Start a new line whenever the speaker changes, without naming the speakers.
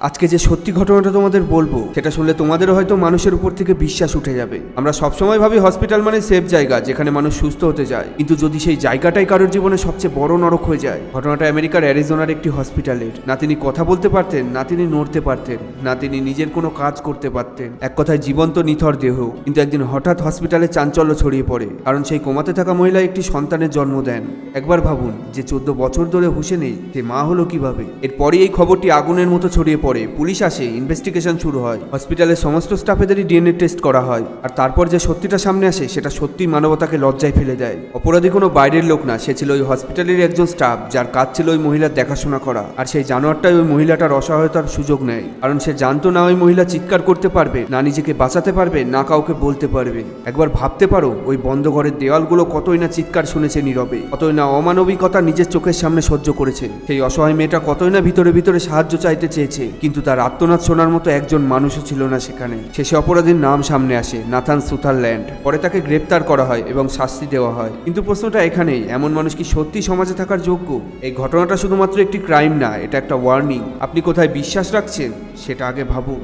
আজকে যে সত্যি ঘটনাটা তোমাদের বলবো সেটা শুনলে তোমাদেরও হয়তো মানুষের উপর থেকে বিশ্বাস উঠে যাবে। আমরা সবসময় ভাবি হসপিটাল মানে সেফ জায়গা যেখানে মানুষ সুস্থ হতে যায়, কিন্তু যদি সেই জায়গাটাই কারোর জীবনে সবচেয়ে বড় নরক হয়ে যায়। ঘটনাটা আমেরিকার অ্যারিজোনার একটি হসপিটালের। না তিনি কথা বলতে পারতেন, না তিনি নড়তে পারতেন, না তিনি নিজের কোনো কাজ করতে পারতেন। এক কথায় জীবন্ত নিথর দেহ। কিন্তু একদিন হঠাৎ হসপিটালে চাঞ্চল্য ছড়িয়ে পড়ে, কারণ সেই কোমাতে থাকা মহিলা একটি সন্তানের জন্ম দেন। একবার ভাবুন, যে 14 বছর ধরে হুঁশে নেই, সে মা হলো কিভাবে? এরপরই এই খবরটি আগুনের মতো ছড়িয়ে পড়ে। পুলিশ আসে, ইনভেস্টিগেশন শুরু হয়, হসপিটালের সমস্ত স্টাফেদেরই ডিএনএ টেস্ট করা হয়। আর তারপর যে সত্যিটা সামনে আসে সেটা সত্যি মানবতাকে লজ্জায় ফেলে দেয়। অপরাধী কোনো বাইরের লোক না, সে ছিল ওই হসপিটালের একজন স্টাফ, যার কাজ ছিল ওই মহিলার দেখাশোনা করা। আর সেই জানোয়ারটাই ওই মহিলাটার অসহায়তার সুযোগ নেয়, কারণ সে জানতো না ওই মহিলা চিৎকার করতে পারবে, না নিজেকে বাঁচাতে পারবে, না কাউকে বলতে পারবে। একবার ভাবতে পারো, ওই বন্ধ ঘরের দেওয়ালগুলো কতই না চিৎকার শুনেছে নীরবে, কতই না অমানবিকতা নিজের চোখের সামনে সহ্য করেছে। সেই অসহায় মেয়েটা কতই না ভিতরে ভিতরে সাহায্য চাইতে চেয়েছে, কিন্তু তার আর্তনাদ শোনার মতো একজন মানুষও ছিল না সেখানে। শেষে অপরাধীর নাম সামনে আসে, নাথান সুথারল্যান্ড। পরে তাকে গ্রেপ্তার করা হয় এবং শাস্তি দেওয়া হয়। কিন্তু প্রশ্নটা এখানেই, এমন মানুষ কি সত্যি সমাজে থাকার যোগ্য? এই ঘটনাটা শুধুমাত্র একটি ক্রাইম না, এটা একটা ওয়ার্নিং। আপনি কোথায় বিশ্বাস রাখছেন সেটা আগে ভাবুন।